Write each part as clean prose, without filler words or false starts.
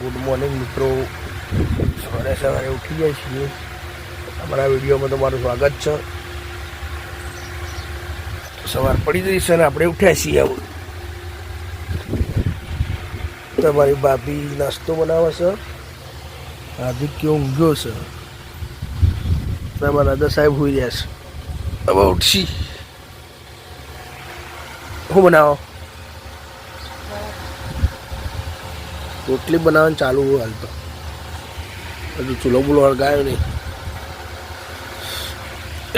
Good morning મિત્રો. સવારે સવારે ઉઠી જાય છીએ. અમારા વિડીયોમાં તમારું સ્વાગત છે. સવાર પડી ગઈ છે અને આપણે ઉઠ્યા છીએ. હવે તમારી ભાભી નાસ્તો બનાવે છે. આદિત્ય ઊંઘ્યો છે. તમારા દાદા સાહેબ હોઈ રહ્યા છે. હવે ઉઠશી. શું બનાવો? રોટલી બનાવવાનું ચાલુ હોય હાલ તો. હજુ ચૂલો બુલો હળગાયો નહીં.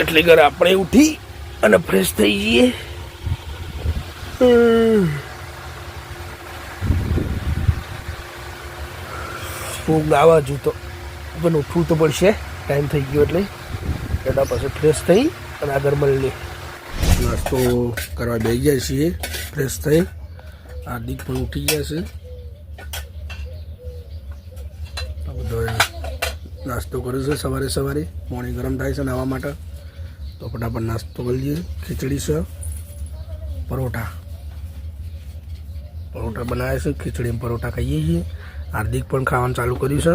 એટલે ઘર આપણે ઉઠી અને ફ્રેશ થઈ જઈએ. ઊંઘ આવે હજુ તો પણ ઉઠવું તો પડશે. ટાઈમ થઈ ગયો એટલે એના પાસે ફ્રેશ થઈ અને આગળ મળીએ. નાસ્તો કરવા બેસી જાય છીએ. ફ્રેશ થઈ હાર્દિક પણ ઉઠી ગયા છે. નાસ્તો કર્યો છે સવારે સવારે. પાણી ગરમ થાય છે નાવા માટે તો ફટાફટ નાસ્તો કરી લઈએ. ખીચડી છે, પરોઠા બનાવ્યા છે. ખીચડી પરોઠા ખાઈએ છીએ. હાર્દિક પણ ખાવાનું ચાલુ કર્યું છે.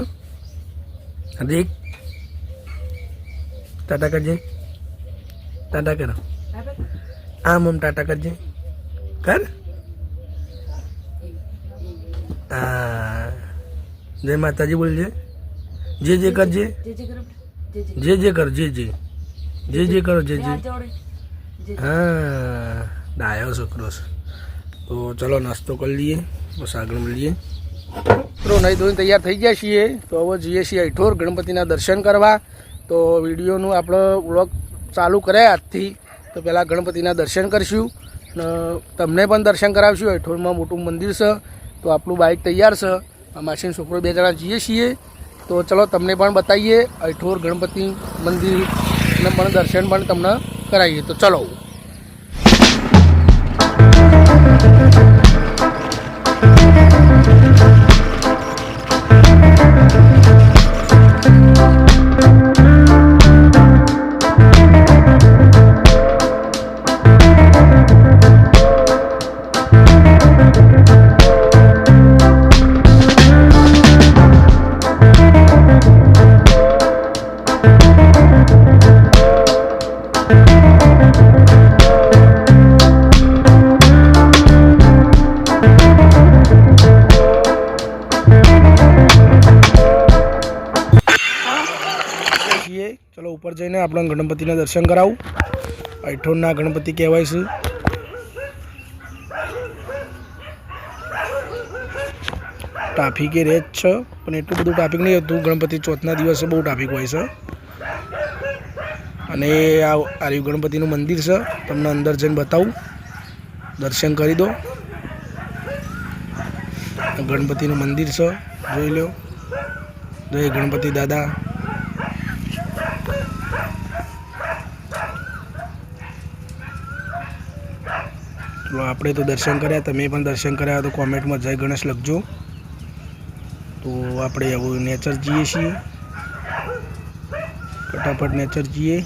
હાર્દિક ટાટા કરજે. ટાટા કરો. આમ ટાટા કરજે. કર. જય માતાજી બોલજે. જે જે કરજે. જે જે કર. જે જે કરો. જે જે. હા ડાયો છોકરો છે. તો ચલો નાસ્તો કરી લઈએ. બસ આગળ મળીએ. મિત્રો નહીં ધોઈને તૈયાર થઈ ગયા છીએ. તો હવે જઈએ છીએ અઠોર ગણપતિના દર્શન કરવા. તો વિડીયોનું આપણે વ્લોગ ચાલુ કર્યા આજથી. તો પહેલાં ગણપતિના દર્શન કરીશું અને તમને પણ દર્શન કરાવશું. અઠોરમાં મોટું મંદિર છે. તો આપણું બાઇક તૈયાર છે. માસીનો છોકરો 2 જણા જઈએ છીએ. તો ચલો તમને પણ બતાવીએ અઠોર ગણપતિ મંદિરના પણ દર્શન પણ તમને કરાવીએ. તો ચલો. ચલો ઉપર જઈને આપણે ગણપતિના દર્શન કરાવું. અઠોરના ગણપતિ કહેવાય છે. ટ્રાફિક એ રહે જ છે પણ એટલું બધું ટ્રાફિક નહીં હતું. ગણપતિ ચોથના દિવસે બહુ ટ્રાફિક હોય છે. અને આ રહ્યું ગણપતિનું મંદિર છે. તમને અંદર જઈને બતાવું. દર્શન કરી દો. ગણપતિનું મંદિર છે, જોઈ લો. જય ગણપતિ દાદા. આપણે તો દર્શન કર્યા. તમે પણ દર્શન કર્યા તો કોમેન્ટમાં જય ગણેશ લખજો. તો આપણે હવે નેચર જઈએ છીએ. ફટાફટ નેચર જઈએ.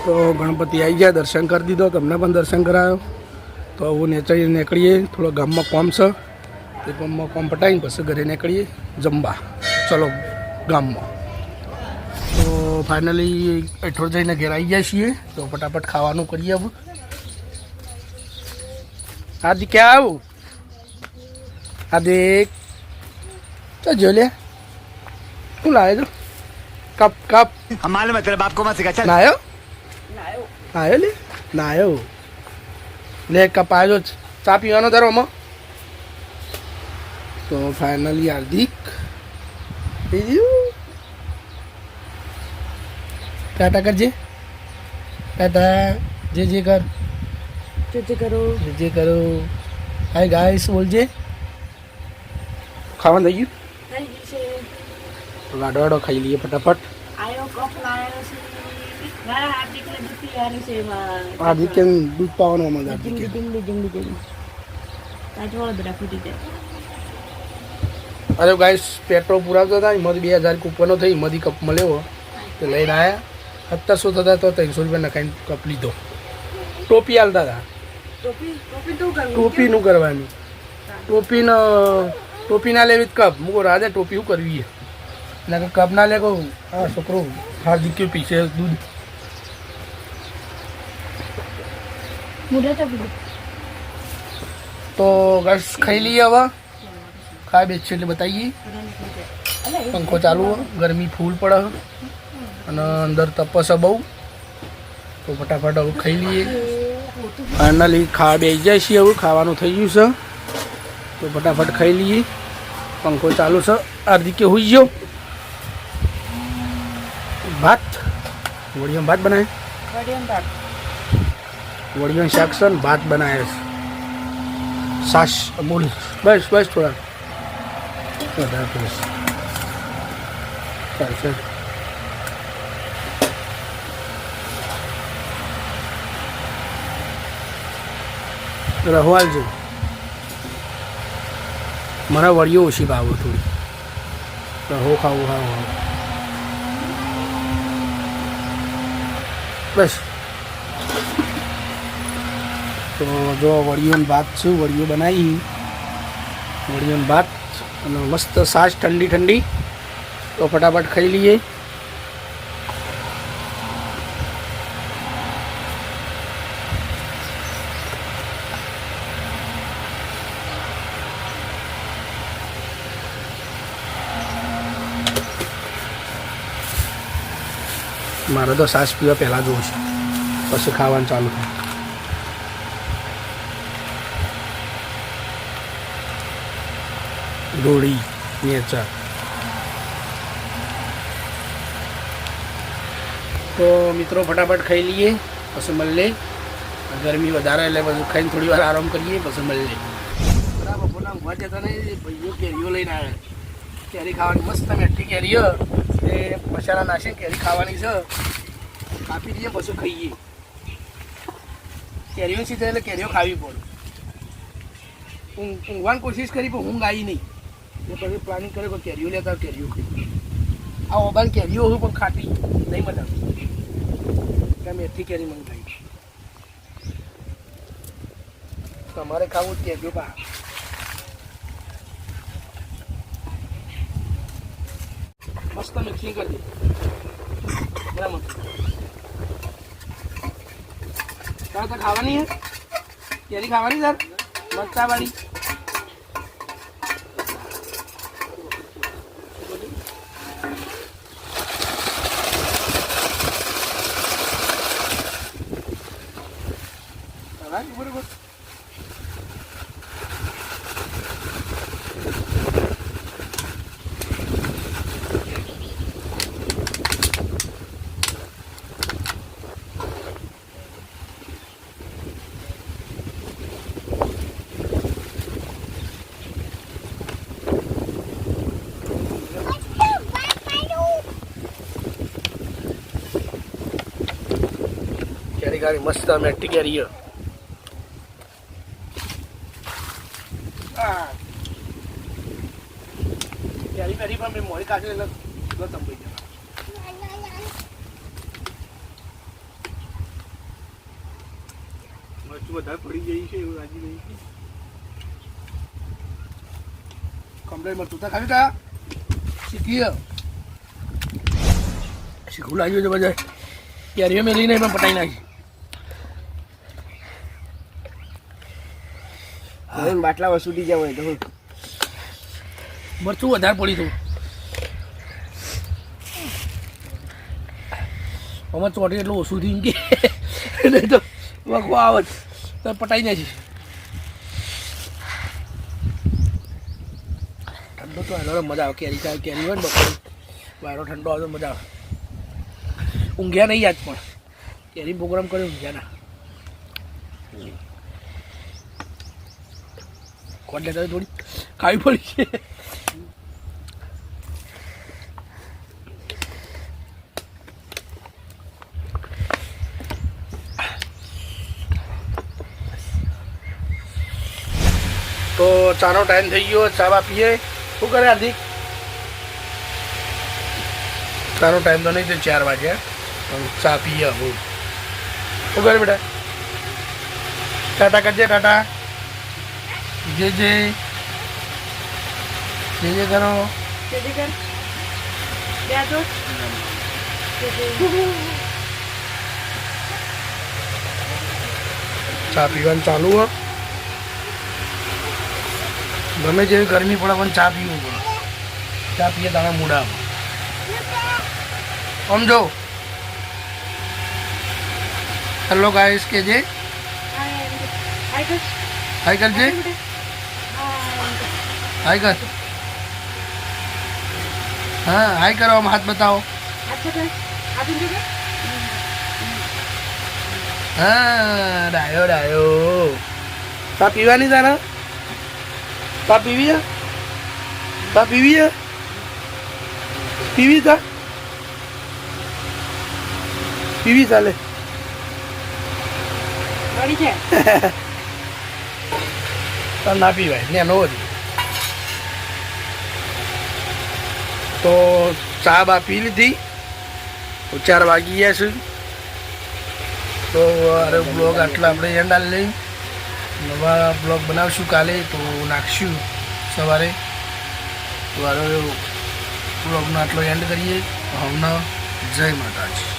તો ગણપતિ આવી ગયા. દર્શન કરી દીધો. તમને પણ દર્શન કરાયો. તો હું નીકળીએ. થોડો ગામમાં કોમ છે. એ ગામમાં કોમ પટાવીને પછી ઘરે નીકળીએ જમવા. ચલો ગામમાં. તો ફાઇનલી અઠોર જઈને ઘેર આવી ગયા છીએ. તો ફટાફટ ખાવાનું કરીએ. હવે હાર્દિક ક્યાં આવું? હાર્દિક ચાલ જો લે. શું લાવે તો? કપ हमारे मतलब आपको मत सिखा. નાયો લે. નાયો લે. કપ આવ્યો. ચા પીવાનો તારોમાં. તો ફાઇનલી હાર્દિક ટાટા કરજે. ટાટા. જે જે કર. જે કરો. હાય ગાઈસ બોલજે. ખાવાનું થઈ ગયું? લાડો વાડો ખાઈ લઈએ ફટાફટ. હાર્દિક દૂધ પાવાનું અમારે. અરે ગાઈસ પેટ્રોલ પુરાવતો હતા એમાંથી 2000 કૂપનો થઈ એમાંથી કપ મળ્યો તો લઈને આવ્યા 1700 થતા તો 300 રૂપિયા નખાઈને કપ લીધો. ટોપી હાલતા હતા. ટોપીનું કરવાનું. ટોપી ના લેવી કપ મૂકો રાધે ટોપી શું કરવી એટલે કપ ના લે કહું હા છોકરો હાર્દિક કે પીછે દૂધ તો બસ ખાઈ લઈએ હવે ખાઈ બેચ છે એટલે બતાવીએ. પંખો ચાલુ ગરમી ફૂલ પડે અને અંદર તપસ બહુ તો ફટાફટ હવે ખાઈ લઈએ. ફાઇનલી ખાવા બેસી જાય છીએ હવે ખાવાનું થઈ ગયું છે તો ફટાફટ ખાઈ લઈએ. પંખો ચાલુ છે હાર્દિકે હોઈ ગયો. ભાત વડિયામાં ભાત બનાવે વડિયાનું શાક છે ને ભાત બનાવે છે સાસ અમૂલ બસ બસ થોડા વધારે બસ ચાલશે. રહવાલ છે મને વડીઓ ઓછી ભાવે થોડી રહો ખાવું ખાવું બસ. તો જો વડીઓને ભાત છું વડીઓ બનાવી વડીઓને ભાત અને મસ્ત છાશ ઠંડી ઠંડી તો ફટાફટ ખાઈ લઈએ. મારે તો છાશ પીવા પહેલાં જોવું છે પછી ખાવાનું ચાલુ થાય. ડોળી નેચર તો મિત્રો ફટાફટ ખાઈ લઈએ પછી મળીએ. ગરમી વધારે એટલે બધું ખાઈને થોડી વાર આરામ કરીએ પછી મળીએ. બરાબર બપોરના ઊંઘવા જતા નહીં ભાઈઓ કેરીઓ લઈને આવ્યા. કેરી ખાવાની મસ્ત મેઠી કેરીઓ એ મસાલા નાખીને કેરી ખાવાની છે કાપી દઈએ પછી ખાઈએ. કેરીઓ સીધા એટલે કેરીઓ ખાવી પડે. ઊંઘવાની કોશિશ કરી પણ ઊંઘ આવી નહીં એ પછી પ્લાનિંગ કરે પણ કેરીઓ લેતા કેરીઓ ખાઈ. આ ઓબાન કેરીઓ હોય પણ ખાટી નહીં મજા ત્યાં મેથી કેરી મંગાવી. તમારે ખાવું જ કેરીઓ પા મસ્ત મિક્સિંગ કરી દે બરાબર. તાર તો ખાવાની હે કેરી ખાવાની સર મરચાવાળી બરોબર. કેરી ખારી મસ્ત મેઠી કેરી કેરી કેરી પણ મેં મોડી કાઢી એટલે તંબાઈ જાય. મરચું વધારે પડી જાય છે એવું રાજી નહીં કમ્પ્લેટ મરચું તો ખાવી કા શીખીએ શીખવું લાગ્યું છે બધા કેરીઓ મેલી નહીં પણ પટાઈ નાખી. બાટલા વસૂલી જાવ હોય તો મરચું વધારે પડી હતું આમાં ચોટી એટલું ઓછું થયું કે નહીં તો વખો આવત તો પટાઈ નાખી. ઠંડો તો હેલો મજા આવે કેરી કેરી હોય ને બપોરે વાયરો ઠંડો આવે તો મજા આવે. ઊંઘ્યા નહીં યાદ પણ કેરી પ્રોગ્રામ કર્યો ઊંઘ્યા ના ખોટ લેતા થોડી ખાવી પડી છે. તો ચાનો ટાઈમ થઈ ગયો ચા પીએ શું કરે હાર્દિક? તારો ટાઈમ તો નહીં તો 4 વાગ્યા પણ ચા પીએ હું. શું કરે બેટા? ટાટા કરજે ટાટા. જે જે કરો. ચા પીવાનું ચાલુ હો. ગમે જેવી ગરમી પડે પણ ચા પીવું પડે. ચા પીએ તારા મૂડા સમજો. હેલો ગાઈસ કે જે હાય કરજે. હાય કર. હા હાય કરો. આમ હાથ બતાવો. હા ડાયો ડાયો. ચા પીવાની તારા? ચા પીવી? ચા પીવી? પીવી ચા? પીવી ચાલે. ચાલ ના પીવાય ને નો જ. તો ચા બા પી લીધી. 4 વાગી ગયા છે. તો અરે બ્લોગ આટલા આપણે એન્ડ આલી લઈ. નવા બ્લોગ બનાવશું કાલે તો નાખશું સવારે. તો અરે બ્લોગનો આટલો એન્ડ કરીએ. હવના જય માતાજી.